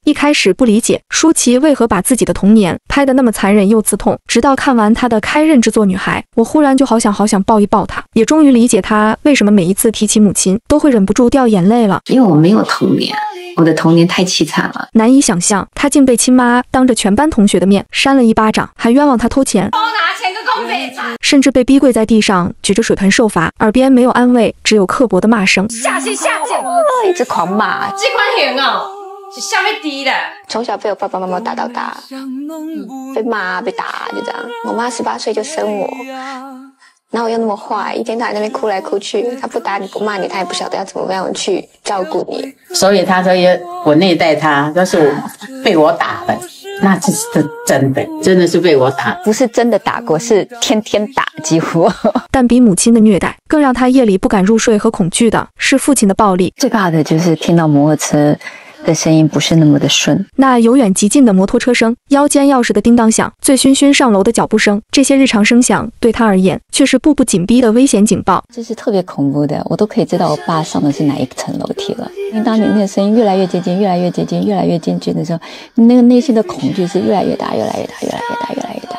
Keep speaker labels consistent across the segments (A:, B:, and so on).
A: 一開始不理解舒淇為何把自己的童年拍得那麼殘忍又刺痛，直到看完她的開刃之作《女孩》，我忽然就好想抱一抱她，也終於理解她為什麼每一次提起母親都會忍不住掉眼淚了。
B: 因為我沒有童年，我的童年太淒慘了，
A: 難以想象她竟被親媽當着全班同學的面扇了一巴掌，還冤枉她偷錢，甚至被逼跪在地上舉着水盆受罰，耳邊沒有安慰，只有刻薄的罵聲。
C: 下賤，
B: 一直狂罵，
C: 這款型哦，是下面低的。
B: 從小被我爸爸媽媽打到大，被罵被打就這樣。我媽18歲就生我，然後我又那麼壞，一天到晚在那邊哭來哭去，她不打你不罵你，她也不曉得要怎麼樣去照顧你。
D: 所以她說我內在她都是被我打的。那這是真的是被我打，
B: 不是真的打過，是天天打幾乎。
A: 但比母親的虐待更讓他夜裡不敢入睡和恐懼的是父親的暴力。
B: 最怕的就是聽到摩托車的聲音不是那麼的順，
A: 那由遠及近的摩托車聲，腰間鑰匙的叮當響，醉醺醺上樓的腳步聲，這些日常聲響對他而言卻是步步緊逼的危險警報。
B: 這是特別恐怖的，我都可以知道我爸上的是哪一層樓梯了。因為當你那個聲音越來越接近，越來越接近，越來越接近的時候，你那個內心的恐懼是越來越大，越來越大，越來越大，越來越大。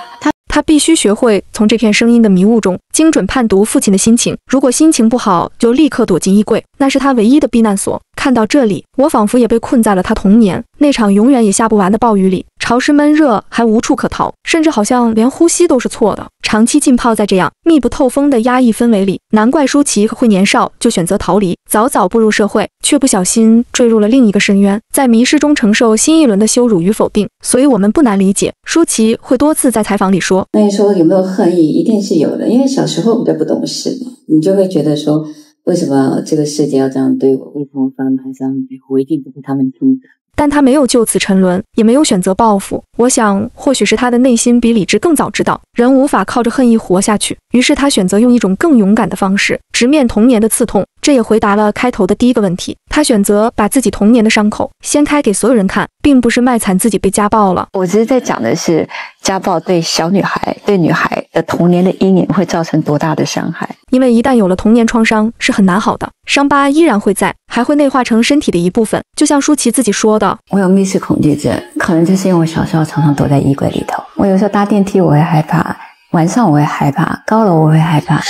A: 他必須學會從這片聲音的迷霧中精準判讀父親的心情，如果心情不好，就立刻躲進衣櫃，那是他唯一的避難所。看到這裡，我仿佛也被困在了他童年那場永遠也下不完的暴雨裡，潮濕悶熱還無處可逃，甚至好像連呼吸都是錯的。長期浸泡在這樣密不透風的壓抑氛圍裡，難怪舒淇會年少就選擇逃離，早早步入社會，卻不小心墜入了另一個深淵，在迷失中承受新一輪的羞辱與否定。所以我們不難理解，舒淇會多次在採訪裡說，
E: 那你說有沒有恨意？一定是有的，因為小時候比較不懂事嘛，你就會覺得說，為什麼這個世界要這樣對我？為什麼爸媽這樣對我？我一定不是他們聽的。
A: 但他沒有就此沉淪，也沒有選擇報復。我想，或許是他的內心比理智更早知道，人無法靠着恨意活下去。於是他選擇用一種更勇敢的方式，直面童年的刺痛。這也回答了開頭的第一個問題。他選擇把自己童年的傷口掀開給所有人看，並不是賣慘自己被家暴了。
B: 我只是在講的是，家暴對小女孩、對女孩的童年的陰影會造成多大的傷害。
A: 因為一旦有了童年創傷，是很難好的，傷疤依然會在，還會內化成身體的一部分。就像舒淇自己說的，
B: 我有密室恐懼症，可能就是因為我小時候常常躲在衣櫃裡頭。我有時候搭電梯我會害怕，晚上我會害怕，高樓我會害怕。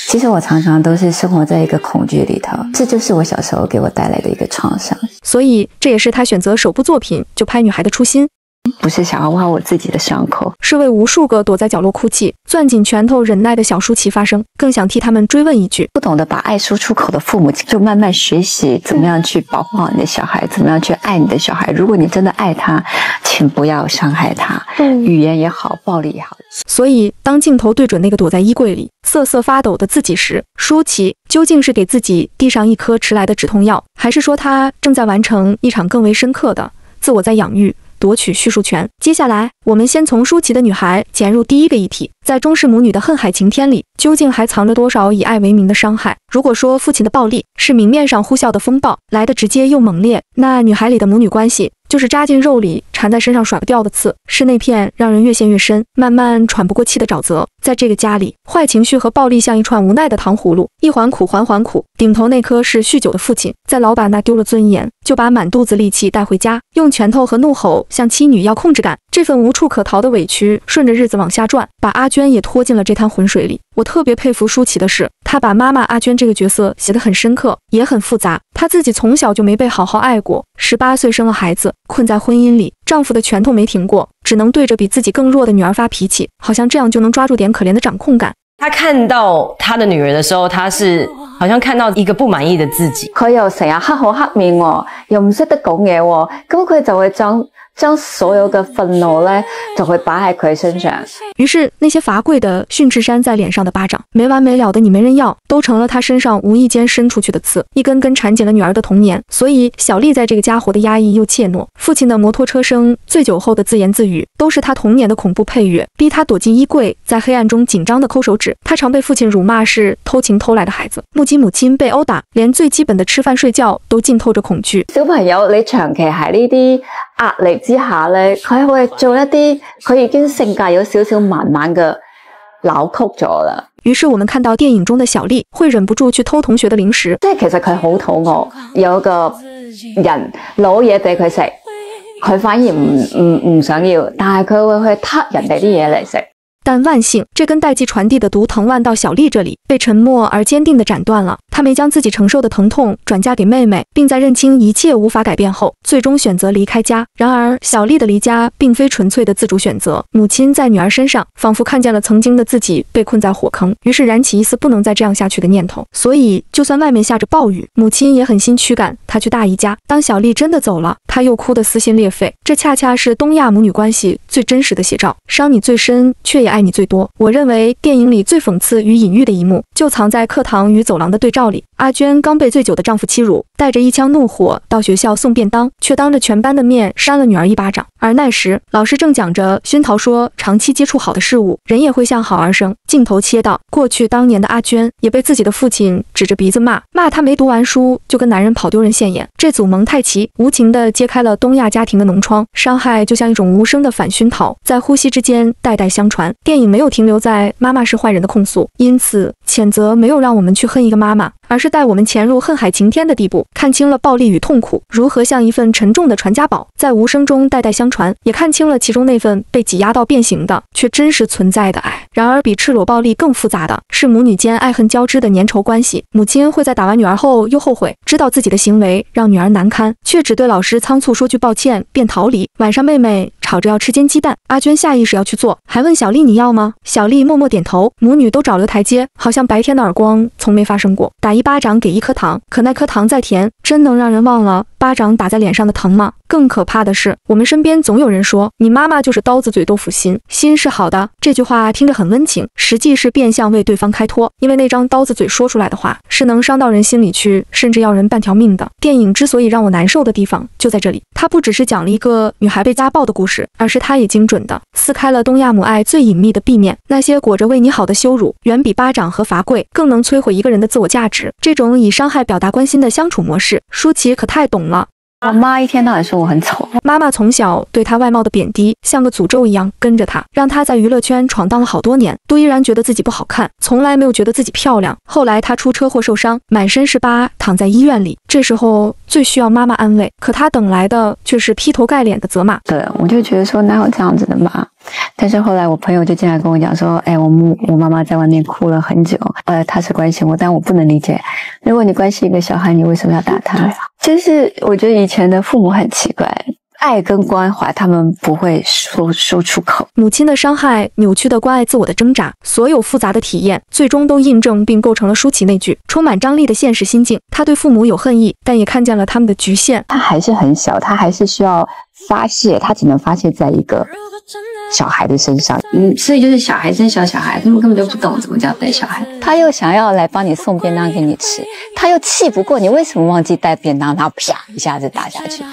B: 其實我常常都是生活在一個恐懼裡頭，這就是我小時候給我帶來的一個創傷。
A: 所以這也是他選擇首部作品就拍女孩的初心。
B: 不是想要挖我自己的傷口，
A: 是為無數個躲在角落哭泣、攥緊拳頭忍耐的小舒淇發聲，更想替他們追問一句：
B: 不懂得把愛說出口的父母，就慢慢學習怎麼樣去保護好你的小孩，怎麼樣去愛你的小孩。如果你真的愛他，請不要傷害他，語言也好，暴力也好。
A: 所以當鏡頭對準那個躲在衣櫃裡瑟瑟發抖的自己時，舒淇究竟是給自己遞上一顆遲來的止痛藥，還是說她正在完成一場更為深刻的自我在養育，奪取敘述權？接下來我們先從舒淇的女孩潛入第一個議題，在中式母女的恨海情天裡，究竟還藏着多少以愛為名的傷害？如果說父親的暴力是明面上呼嘯的風暴，來得直接又猛烈，那女孩裡的母女關係就是扎進肉裡纏在身上甩不掉的刺，是那片讓人越陷越深，慢慢喘不過氣的沼澤。在這個家裡，壞情緒和暴力像一串無奈的糖葫蘆，一環苦環環苦。頂頭那顆是酗酒的父親，在老板那丟了尊嚴，就把滿肚子戾氣帶回家，用拳頭和怒吼向妻女要控制感。這份無處可逃的委屈順着日子往下轉，把阿娟也拖進了這灘渾水裡。我特別佩服舒淇的是，她把媽媽阿娟這個角色寫得很深刻，也很複雜。她自己從小就沒被好好愛過，18歲生了孩子，困在婚姻裡，丈夫的拳頭沒停過，只能對着比自己更弱的女兒發脾氣，好像這樣就能抓住點可憐的掌控感。
C: 他看到他的女兒的時候，他是好像看到一個不滿意的自己。
B: 佢又成日黑口黑面喎，又唔識得講嘢喎，咁佢就會將所有的憤怒呢，就會擺喺佢身上。
A: 於是那些罰跪的訓斥扇在臉上的巴掌，沒完沒了的你沒人要，都成了他身上無意間伸出去的刺，一根根纏緊了女兒的童年。所以小麗在這個家活得壓抑又怯懦，父親的摩托車聲、醉酒後的自言自語，都是他童年的恐怖配樂，逼他躲進衣櫃，在黑暗中緊張地摳手指。他常被父親辱罵是偷情偷來的孩子，目擊母親被毆打，連最基本的吃飯睡覺都浸透着恐懼。
B: 小朋友，你長期喺呢啲壓力之下咧，佢會做一啲佢已經性格有少少慢慢嘅扭曲咗啦。
A: 於是我們看到電影中的小麗會忍不住去偷同學的零食，
B: 即係其實佢好肚餓，有一個
E: 人攞嘢俾佢食，佢反而唔想要，但係佢會去撻人哋啲嘢嚟食。
A: 但萬幸，這根代際傳遞的毒藤蔓到小麗這裡被沉默而堅定地斬斷了。她沒將自己承受的疼痛轉嫁給妹妹，並在認清一切無法改變後，最終選擇離開家。然而，小麗的離家並非純粹的自主選擇。母親在女兒身上仿佛看見了曾經的自己被困在火坑，於是燃起一絲不能再這樣下去的念頭。所以，就算外面下着暴雨，母親也狠心驅趕她去大姨家。當小麗真的走了，她又哭得撕心裂肺。這恰恰是東亞母女關係最真實的寫照，傷你最深，卻也愛你最多。我認為電影裡最諷刺與隱喻的一幕，就藏在課堂與走廊的對照裡。阿娟剛被醉酒的丈夫欺辱，帶着一腔怒火到學校送便當，卻當着全班的面扇了女兒一巴掌。而那時，老師正講着熏陶說，長期接觸好的事物，人也會向好而生。鏡頭切到過去，當年的阿娟也被自己的父親指着鼻子罵她沒讀完書就跟男人跑丟人現眼。這組蒙太奇無情地揭開了東亞家庭的膿瘡，傷害就像一種無聲的反熏陶，在呼吸之間代代相傳。電影沒有停留在媽媽是壞人的控訴，因此譴責沒有讓我們去恨一個媽媽，而是帶我們潛入恨海晴天的地步，看清了暴力與痛苦如何像一份沉重的傳家寶，在無聲中代代相傳，也看清了其中那份被擠壓到變形的卻真實存在的愛。然而比赤裸暴力更複雜的是母女間愛恨交織的粘稠關係。母親會在打完女兒後又後悔，知道自己的行為讓女兒難堪，卻只對老師倉促說句抱歉便逃離。晚上妹妹吵着要吃煎雞蛋，阿娟下意識要去做，還問小麗你要嗎？小麗默默點頭，母女都找了台階，好像白天的耳光從沒發生過。打一巴掌給一顆糖，可那顆糖再甜，真能讓人忘了巴掌打在臉上的疼嗎？更可怕的是，我們身邊總有人說你媽媽就是刀子嘴豆腐心，心是好的。這句話聽着很溫情，實際是變相為對方開脫，因為那張刀子嘴說出來的話是能傷到人心裡去，甚至要人半條命的。電影之所以讓我難受的地方就在這裡，它不只是講了一個女孩被家暴的故事，而是它也精準地撕開了東亞母愛最隱秘的壁面。那些裹着為你好的羞辱，遠比巴掌和罰跪更能摧毀一個人的自我價值。這種以傷害表達關心的相處模式，舒淇可太懂了。
E: 我媽一天到晚說我很醜，
A: 媽媽從小對她外貌的貶低像個詛咒一樣跟着她，讓她在娛樂圈闖蕩了好多年，都依然覺得自己不好看，從來沒有覺得自己漂亮。後來她出車禍受傷，滿身是疤，躺在醫院裡，這時候最需要媽媽安慰，可她等來的卻是劈頭蓋臉的責罵。
E: 對，我就覺得說哪有這樣子的媽。但是後來我朋友就進來跟我講說，我媽媽在外面哭了很久，她是關心我，但我不能理解，如果你關心一個小孩，你為什麼要打他？就是我覺得以前的父母很奇怪，愛跟關懷他們不會說出口。
A: 母親的傷害，扭曲的關愛，自我的掙扎，所有複雜的體驗，最終都印證並構成了舒淇那句充滿張力的現實心境。他對父母有恨意，但也看見了他們的局限。
E: 他還是很小，他還是需要發洩，他只能發洩在一個小孩的身上。所以就是小孩生小孩，他們根本就不懂怎麼叫帶小孩。他又想要來幫你送便當給你吃，他又氣不過你為什麼忘記帶便當，然後啪一下子打下去，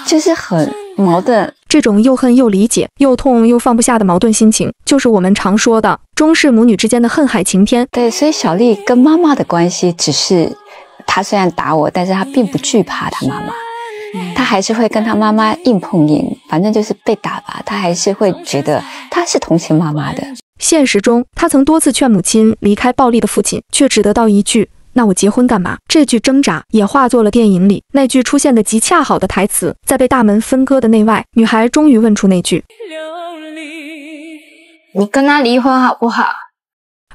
E: 就是很矛盾。
A: 這種又恨又理解，又痛又放不下的矛盾心情，就是我們常說的中式母女之間的恨海晴天。
E: 對，所以小麗跟媽媽的關係只是，她雖然打我，但是她並不懼怕她媽媽。他還是會跟他媽媽硬碰硬，反正就是被打吧，他還是會覺得他是同情媽媽的。
A: 現實中，他曾多次勸母親離開暴力的父親，卻只得到一句“那我結婚幹嘛”。這句掙扎也化作了電影裡那句出現的極恰好的台詞。在被大門分割的內外，女孩終於問出那句：“
B: 你跟他離婚好不好？”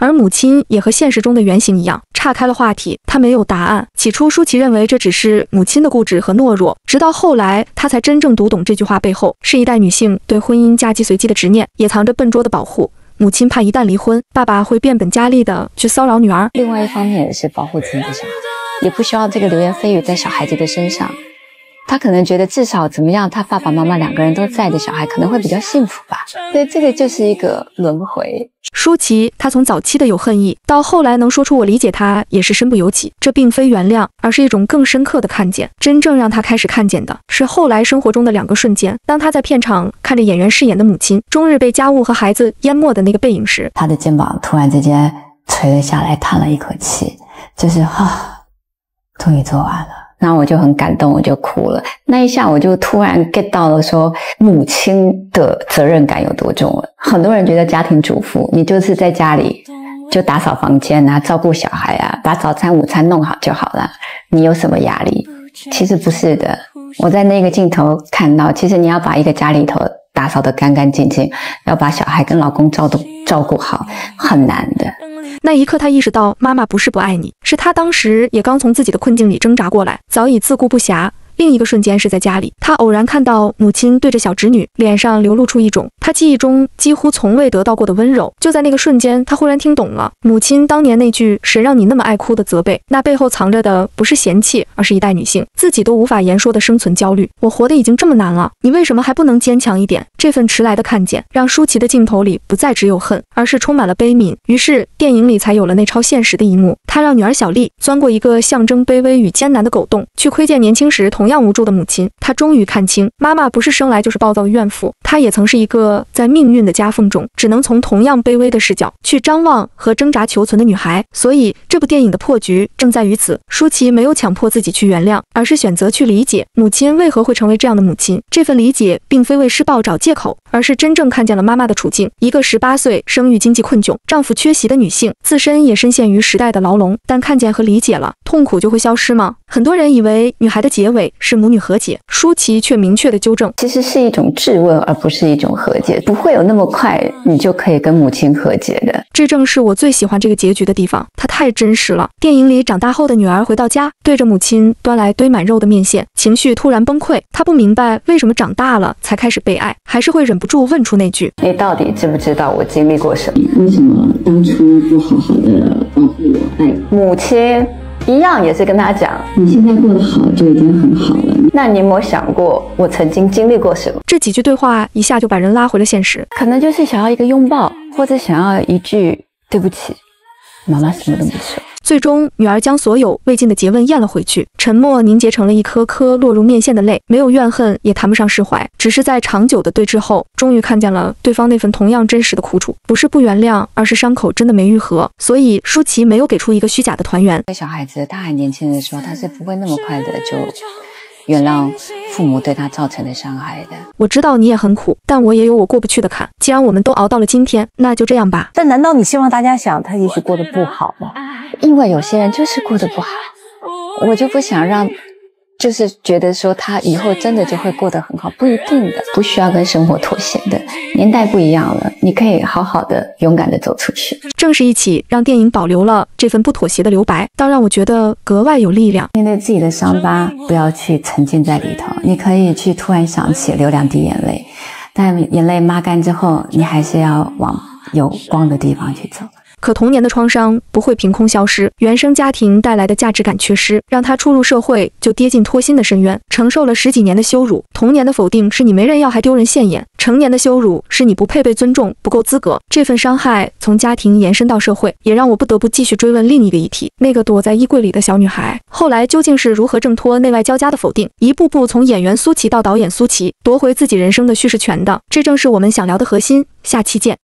A: 而母親也和現實中的原型一樣，岔開了話題。她沒有答案。起初，舒淇認為這只是母親的固執和懦弱，直到後來，她才真正讀懂這句話背後是一代女性對婚姻嫁雞隨雞的執念，也藏着笨拙的保護。母親怕一旦離婚，爸爸會變本加厲地去騷擾女兒。
E: 另外一方面也是保護自己的小孩，也不希望這個流言蜚語在小孩子的身上。他可能覺得至少怎麼樣，他爸爸媽媽兩個人都在的小孩可能會比較幸福吧。對，這個就是一個輪迴。
A: 舒淇，她從早期的有恨意，到後來能說出我理解她，也是身不由己。這並非原諒，而是一種更深刻的看見。真正讓她開始看見的是後來生活中的兩個瞬間。當她在片場看着演員飾演的母親終日被家務和孩子淹沒的那個背影時，
E: 她的肩膀突然之間垂了下來，嘆了一口氣，就是終於做完了。然後我就很感動，我就哭了。那一下我就突然 get 到了說母親的責任感有多重了。很多人覺得家庭主婦，你就是在家裡就打掃房間啊，照顧小孩啊，把早餐午餐弄好就好了，你有什麼壓力？其實不是的，我在那個鏡頭看到，其實你要把一個家裡頭打掃得乾乾淨淨，要把小孩跟老公照顧好，很難的。
A: 那一刻，他意識到媽媽不是不愛你，是他當時也剛從自己的困境裡掙扎過來，早已自顧不暇。另一個瞬間是在家裡，他偶然看到母親對着小侄女，臉上流露出一種他記憶中幾乎從未得到過的溫柔。就在那個瞬間，他忽然聽懂了母親當年那句"誰讓你那麼愛哭"的責備，那背後藏着的不是嫌棄，而是一代女性自己都無法言說的生存焦慮。我活得已經這麼難了，你為什麼還不能堅強一點？這份遲來的看見，讓舒淇的鏡頭裡不再只有恨，而是充滿了悲憫。於是電影裡才有了那超現實的一幕，他讓女兒小麗鑽過一個象徵卑微與艱難的狗洞，去窺見年輕時同樣無助的母親。他終於看清，媽媽不是生來就是暴躁的怨婦，她也曾是一個在命運的夾縫中，只能從同樣卑微的視角去張望和掙扎求存的女孩。所以這部電影的破局正在於此，舒淇沒有強迫自己去原諒，而是選擇去理解母親為何會成為這樣的母親。這份理解並非為施暴找借口，而是真正看見了媽媽的處境，一個18歲生育經濟困窘，丈夫缺席的女性，自身也深陷於時代的牢籠。但看見和理解了，痛苦就會消失嗎？很多人以為女孩的結尾是母女和解，舒淇卻明確的糾正，
E: 其實是一種質問，而不是一種和解，不會有那麼快你就可以跟母親和解的。
A: 這正是我最喜歡這個結局的地方，它太真實了。電影裡長大後的女兒回到家，對着母親端來堆滿肉的麵線，情緒突然崩潰。她不明白為什麼長大了才開始被愛，還是會忍不住問出那句：
E: 你到底知不知道我經歷過什麼？
F: 為什麼當初不好好的保護我、愛我？
E: 母親一樣也是跟他講，
F: 你現在過得好就已經很好了。
E: 那你有沒有想過我曾經經歷過什麼？
A: 這幾句對話一下就把人拉回了現實，
E: 可能就是想要一個擁抱，或者想要一句對不起，媽媽什麼都沒說。
A: 最終，女兒將所有未盡的詰問咽了回去，沉默凝結成了一顆顆落入麵線的淚，沒有怨恨，也談不上釋懷，只是在長久的對峙後，終於看見了對方那份同樣真實的苦楚，不是不原諒，而是傷口真的沒癒合。所以舒淇沒有給出一個虛假的團圓。
E: 小孩子他還年輕的時候，他是不會那麼快的就原諒父母對他造成的傷害的。
A: 我知道你也很苦，但我也有我過不去的坎。既然我們都熬到了今天，那就這樣吧。
G: 但難道你希望大家想他也許過得不好嗎？
E: 因為有些人就是過得不好，我就不想讓就是覺得說他以後真的就會過得很好，不一定的，不需要跟生活妥協的。年代不一樣了，你可以好好的勇敢的走出去。
A: 正是一起让電影保留了這份不妥協的留白，倒讓我覺得格外有力量。
E: 面對自己的傷疤，不要去沉浸在裡頭，你可以去突然想起流2滴眼淚，但眼淚抹乾之後，你還是要往有光的地方去走。
A: 可童年的創傷不會憑空消失，原生家庭帶來的價值感缺失，讓他初入社會就跌進脫心的深淵，承受了10幾年的羞辱。童年的否定是你沒人要還丟人現眼，成年的羞辱是你不配被尊重，不夠資格。這份傷害從家庭延伸到社會，也讓我不得不繼續追問另一個議題：那個躲在衣櫃裡的小女孩，後來究竟是如何掙脫內外交加的否定，一步步從演員蘇淇到導演蘇淇，奪回自己人生的敘事權的？這正是我們想聊的核心。下期見。